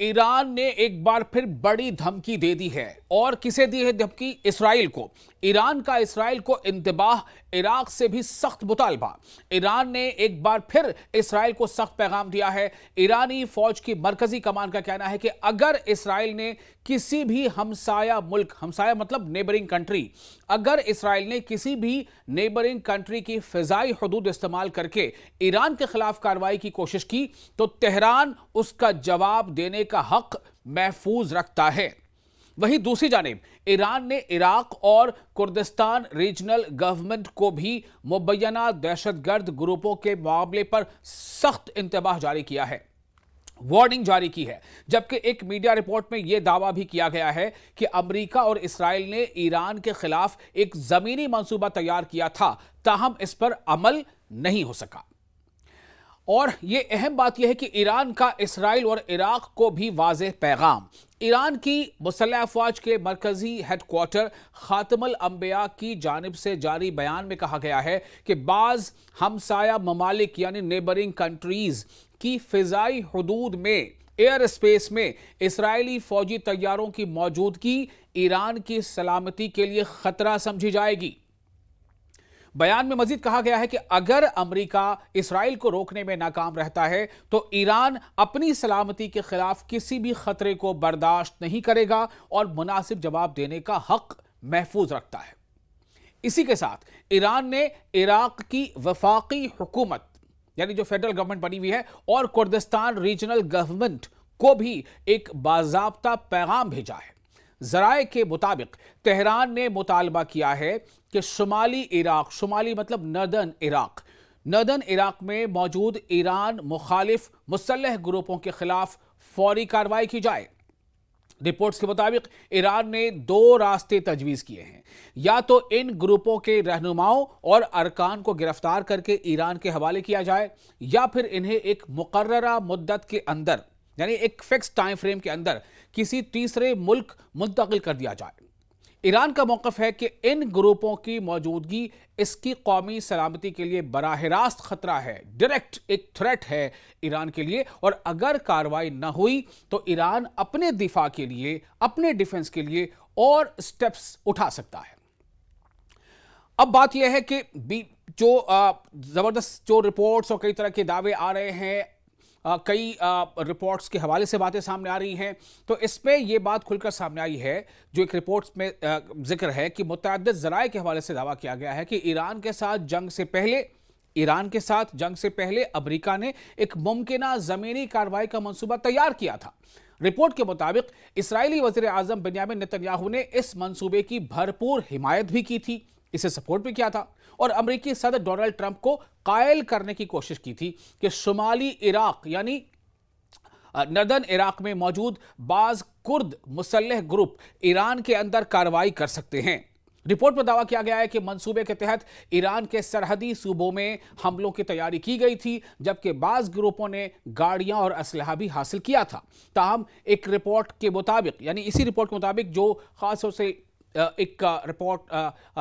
ایران نے ایک بار پھر بڑی دھمکی دے دی ہے اور کسے دی ہے دھمکی؟ اسرائیل کو۔ ایران کا اسرائیل کو انتباہ، عراق سے بھی سخت مطالبہ۔ ایران نے ایک بار پھر اسرائیل کو سخت پیغام دیا ہے۔ ایرانی فوج کی مرکزی کمان کا کہنا ہے کہ اگر اسرائیل نے کسی بھی ہمسایہ ملک، ہمسایہ مطلب نیبرنگ کنٹری، اگر اسرائیل نے کسی بھی نیبرنگ کنٹری کی فضائی حدود استعمال کر کے ایران کے خلاف کارروائی کی کوشش کی تو تہران اس کا جواب دینے کا حق محفوظ رکھتا ہے۔ وہیں دوسری جانب ایران نے عراق اور کردستان ریجنل گورنمنٹ کو بھی مبینہ دہشت گرد گروپوں کے معاملے پر سخت انتباہ جاری کیا ہے، وارننگ جاری کی ہے، جبکہ ایک میڈیا رپورٹ میں یہ دعویٰ بھی کیا گیا ہے کہ امریکہ اور اسرائیل نے ایران کے خلاف ایک زمینی منصوبہ تیار کیا تھا، تاہم اس پر عمل نہیں ہو سکا۔ اور یہ اہم بات یہ ہے کہ ایران کا اسرائیل اور عراق کو بھی واضح پیغام۔ ایران کی مسلح افواج کے مرکزی ہیڈ کوارٹر خاتم الانبیاء کی جانب سے جاری بیان میں کہا گیا ہے کہ بعض ہمسایہ ممالک یعنی نیبرنگ کنٹریز کی فضائی حدود میں، ایئر اسپیس میں اسرائیلی فوجی طیاروں کی موجودگی ایران کی سلامتی کے لیے خطرہ سمجھی جائے گی۔ بیان میں مزید کہا گیا ہے کہ اگر امریکہ اسرائیل کو روکنے میں ناکام رہتا ہے تو ایران اپنی سلامتی کے خلاف کسی بھی خطرے کو برداشت نہیں کرے گا اور مناسب جواب دینے کا حق محفوظ رکھتا ہے۔ اسی کے ساتھ ایران نے عراق کی وفاقی حکومت یعنی جو فیڈرل گورنمنٹ بنی ہوئی ہے اور کردستان ریجنل گورنمنٹ کو بھی ایک باضابطہ پیغام بھیجا ہے۔ ذرائع کے مطابق تہران نے مطالبہ کیا ہے کہ شمالی عراق، شمالی مطلب نردن عراق میں موجود ایران مخالف مسلح گروپوں کے خلاف فوری کارروائی کی جائے۔ رپورٹس کے مطابق ایران نے دو راستے تجویز کیے ہیں، یا تو ان گروپوں کے رہنماؤں اور ارکان کو گرفتار کر کے ایران کے حوالے کیا جائے، یا پھر انہیں ایک مقررہ مدت کے اندر یعنی ایک فکس ٹائم فریم کے اندر کسی تیسرے ملک منتقل کر دیا جائے۔ ایران کا موقف ہے کہ ان گروپوں کی موجودگی اس کی قومی سلامتی کے لیے براہ راست خطرہ ہے، ڈائریکٹ ایک تھریٹ ہے ایران کے لیے، اور اگر کارروائی نہ ہوئی تو ایران اپنے دفاع کے لیے، اپنے ڈیفنس کے لیے اور سٹیپس اٹھا سکتا ہے۔ اب بات یہ ہے کہ جو زبردست جو رپورٹس اور کئی طرح کے دعوے آ رہے ہیں، کئی رپورٹس کے حوالے سے باتیں سامنے آ رہی ہیں، تو اس پہ یہ بات کھل کر سامنے آئی ہے جو ایک رپورٹس میں ذکر ہے کہ متعدد ذرائع کے حوالے سے دعویٰ کیا گیا ہے کہ ایران کے ساتھ جنگ سے پہلے امریکہ نے ایک ممکنہ زمینی کارروائی کا منصوبہ تیار کیا تھا۔ رپورٹ کے مطابق اسرائیلی وزیر اعظم بنیامن نتنیاہو نے اس منصوبے کی بھرپور حمایت بھی کی تھی، اسے سپورٹ بھی کیا تھا، اور امریکی صدر ڈونلڈ ٹرمپ کو قائل کرنے کی کوشش کی تھی کہ شمالی عراق یعنی نردن عراق میں موجود بعض کرد مسلح گروپ ایران کے اندر کارروائی کر سکتے ہیں۔ رپورٹ میں دعویٰ کیا گیا ہے کہ منصوبے کے تحت ایران کے سرحدی صوبوں میں حملوں کی تیاری کی گئی تھی، جبکہ بعض گروپوں نے گاڑیاں اور اسلحہ بھی حاصل کیا تھا۔ تاہم ایک رپورٹ کے مطابق یعنی اسی رپورٹ کے مطابق جو خاص طور سے ایک رپورٹ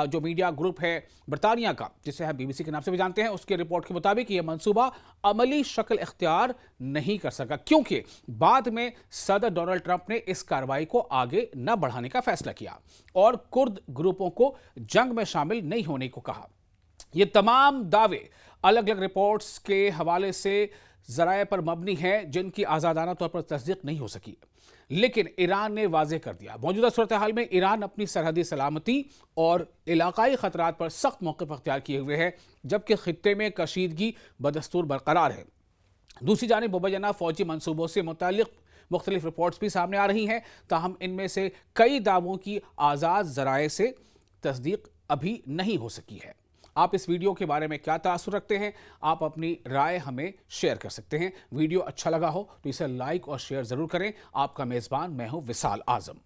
جو میڈیا گروپ ہے برطانیہ کا جسے ہم BBC کے نام سے بھی جانتے ہیں، اس کے رپورٹ کے مطابق یہ منصوبہ عملی شکل اختیار نہیں کر سکا، کیونکہ بعد میں صدر ڈونلڈ ٹرمپ نے اس کارروائی کو آگے نہ بڑھانے کا فیصلہ کیا اور کرد گروپوں کو جنگ میں شامل نہیں ہونے کو کہا۔ یہ تمام دعوے الگ الگ رپورٹس کے حوالے سے ذرائع پر مبنی ہیں جن کی آزادانہ طور پر تصدیق نہیں ہو سکی، لیکن ایران نے واضح کر دیا موجودہ صورتحال میں ایران اپنی سرحدی سلامتی اور علاقائی خطرات پر سخت موقف اختیار کیے ہوئے ہے، جبکہ خطے میں کشیدگی بدستور برقرار ہے۔ دوسری جانب مبینہ فوجی منصوبوں سے متعلق مختلف رپورٹس بھی سامنے آ رہی ہیں، تاہم ان میں سے کئی دعووں کی آزاد ذرائع سے تصدیق ابھی نہیں ہو سکی ہے۔ آپ اس ویڈیو کے بارے میں کیا تاثر رکھتے ہیں؟ آپ اپنی رائے ہمیں شیئر کر سکتے ہیں۔ ویڈیو اچھا لگا ہو تو اسے لائک اور شیئر ضرور کریں۔ آپ کا میزبان میں ہوں وصال اعظم۔